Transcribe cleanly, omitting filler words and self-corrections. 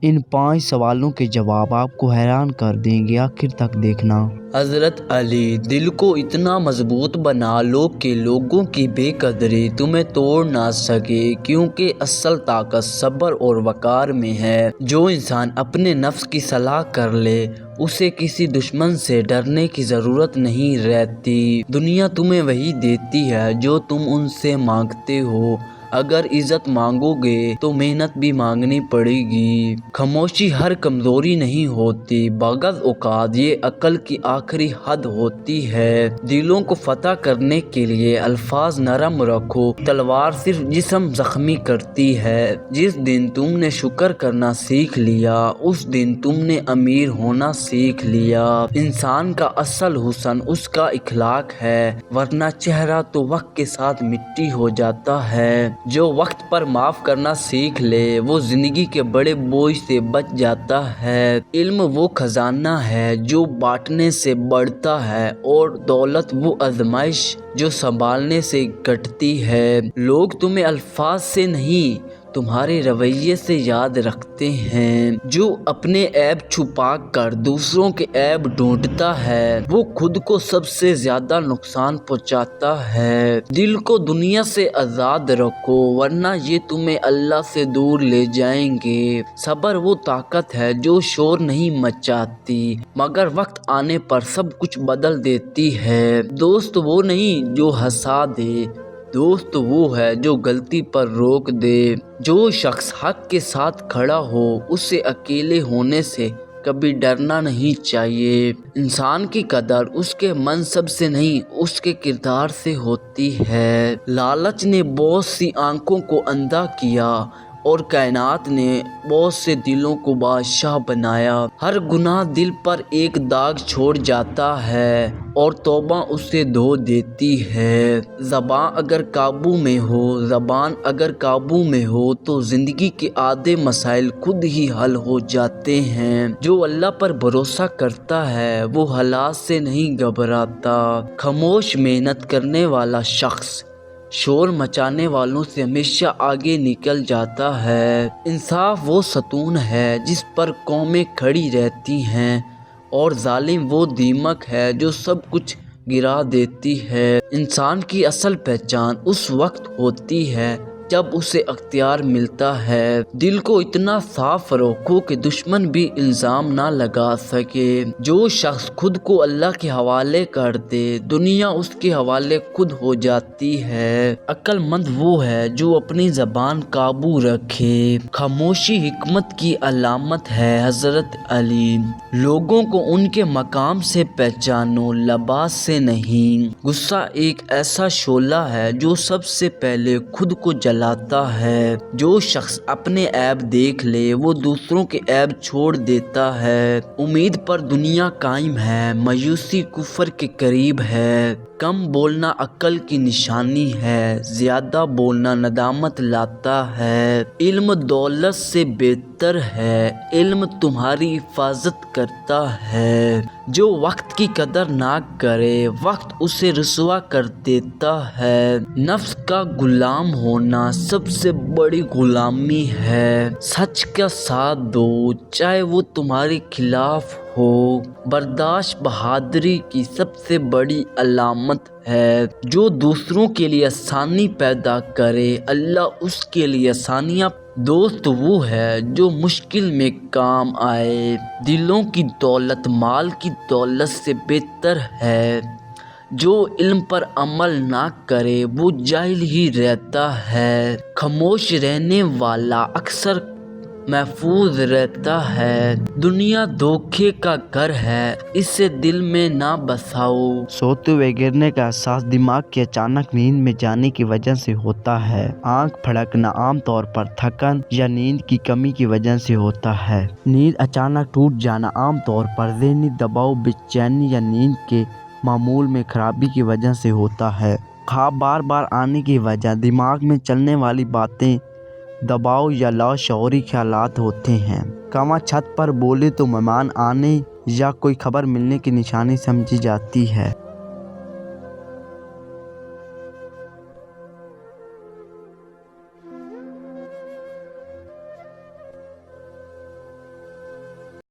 ان 5 سوالوں کے جواب آپ کو حیران کر دیں گے، آخر تک دیکھنا۔ حضرت علی: دل کو اتنا مضبوط بنا لو کہ لوگوں کی بے قدری تمہیں توڑ نہ سکے، کیونکہ اصل طاقت صبر اور وقار میں ہے۔ جو انسان اپنے نفس کی صلاح کر لے، اسے کسی دشمن سے ڈرنے کی ضرورت نہیں رہتی۔ دنیا تمہیں وہی دیتی ہے جو تم ان سے مانگتے ہو۔ اگر عزت مانگو گے تو محنت بھی مانگنی پڑے گی۔ خاموشی ہر کمزوری نہیں ہوتی، بعض اوقات یہ عقل کی آخری حد ہوتی ہے۔ دلوں کو فتح کرنے کے لیے الفاظ نرم رکھو، تلوار صرف جسم زخمی کرتی ہے۔ جس دن تم نے شکر کرنا سیکھ لیا، اس دن تم نے امیر ہونا سیکھ لیا۔ انسان کا اصل حسن اس کا اخلاق ہے، ورنہ چہرہ تو وقت کے ساتھ مٹی ہو جاتا ہے۔ جو وقت پر معاف کرنا سیکھ لے، وہ زندگی کے بڑے بوجھ سے بچ جاتا ہے۔ علم وہ خزانہ ہے جو بانٹنے سے بڑھتا ہے، اور دولت وہ آزمائش جو سنبھالنے سے گھٹتی ہے۔ لوگ تمہیں الفاظ سے نہیں، تمہارے رویے سے یاد رکھتے ہیں۔ جو اپنے عیب چھپا کر دوسروں کے عیب ڈھونڈتا ہے، وہ خود کو سب سے زیادہ نقصان پہنچاتا ہے۔ دل کو دنیا سے آزاد رکھو، ورنہ یہ تمہیں اللہ سے دور لے جائیں گے۔ صبر وہ طاقت ہے جو شور نہیں مچاتی، مگر وقت آنے پر سب کچھ بدل دیتی ہے۔ دوست وہ نہیں جو ہنسا دے، دوست وہ ہے جو غلطی پر روک دے۔ جو شخص حق کے ساتھ کھڑا ہو، اسے اکیلے ہونے سے کبھی ڈرنا نہیں چاہیے۔ انسان کی قدر اس کے منصب سے نہیں، اس کے کردار سے ہوتی ہے۔ لالچ نے بہت سی آنکھوں کو اندھا کیا، اور کائنات نے بہت سے دلوں کو بادشاہ بنایا۔ ہر گناہ دل پر ایک داغ چھوڑ جاتا ہے، اور توبہ اسے دھو دیتی ہے۔ زبان اگر قابو میں ہو تو زندگی کے آدھے مسائل خود ہی حل ہو جاتے ہیں۔ جو اللہ پر بھروسہ کرتا ہے، وہ حالات سے نہیں گھبراتا۔ خاموش محنت کرنے والا شخص شور مچانے والوں سے ہمیشہ آگے نکل جاتا ہے۔ انصاف وہ ستون ہے جس پر قومیں کھڑی رہتی ہیں، اور ظالم وہ دیمک ہے جو سب کچھ گرا دیتی ہے۔ انسان کی اصل پہچان اس وقت ہوتی ہے جب اسے اختیار ملتا ہے۔ دل کو اتنا صاف رکھو کہ دشمن بھی الزام نہ لگا سکے۔ جو شخص خود کو اللہ کے حوالے کر دے، دنیا اس کے حوالے خود ہو جاتی ہے۔ عقل مند وہ ہے جو اپنی زبان قابو رکھے۔ خاموشی حکمت کی علامت ہے۔ حضرت علی: لوگوں کو ان کے مقام سے پہچانو، لباس سے نہیں۔ غصہ ایک ایسا شعلہ ہے جو سب سے پہلے خود کو جلاتا ہے۔ جو شخص اپنے عیب دیکھ لے، وہ دوسروں کے عیب چھوڑ دیتا ہے۔ امید پر دنیا قائم ہے، مایوسی کفر کے قریب ہے۔ کم بولنا عقل کی نشانی ہے، زیادہ بولنا ندامت لاتا ہے۔ علم دولت سے بہتر ہے، علم تمہاری حفاظت کرتا ہے۔ جو وقت کی قدر نہ کرے، وقت اسے رسوا کر دیتا ہے۔ نفس کا غلام ہونا سب سے بڑی غلامی ہے۔ سچ کا ساتھ دو، چاہے وہ تمہارے خلاف ہو۔ برداشت بہادری کی سب سے بڑی علامت ہے۔ جو دوسروں کے لیے آسانی پیدا کرے، اللہ اس کے لیے آسانیاں۔ دوست وہ ہے جو مشکل میں کام آئے۔ دلوں کی دولت مال کی دولت سے بہتر ہے۔ جو علم پر عمل نہ کرے، وہ جاہل ہی رہتا ہے۔ خاموش رہنے والا اکثر محفوظ رہتا ہے۔ دنیا دھوکے کا گھر ہے، اسے دل میں نہ بساؤ۔ سوتے ہوئے گرنے کا احساس دماغ کی اچانک نیند میں جانے کی وجہ سے ہوتا ہے۔ آنکھ پھڑکنا عام طور پر تھکن یا نیند کی کمی کی وجہ سے ہوتا ہے۔ نیند اچانک ٹوٹ جانا عام طور پر ذہنی دباؤ، بے چینی یا نیند کے معمول میں خرابی کی وجہ سے ہوتا ہے۔ خواب بار بار آنے کی وجہ دماغ میں چلنے والی باتیں، دباؤ یا لاشعوری خیالات ہوتے ہیں۔ کواں چھت پر بولے تو مہمان آنے یا کوئی خبر ملنے کی نشانی سمجھی جاتی ہے۔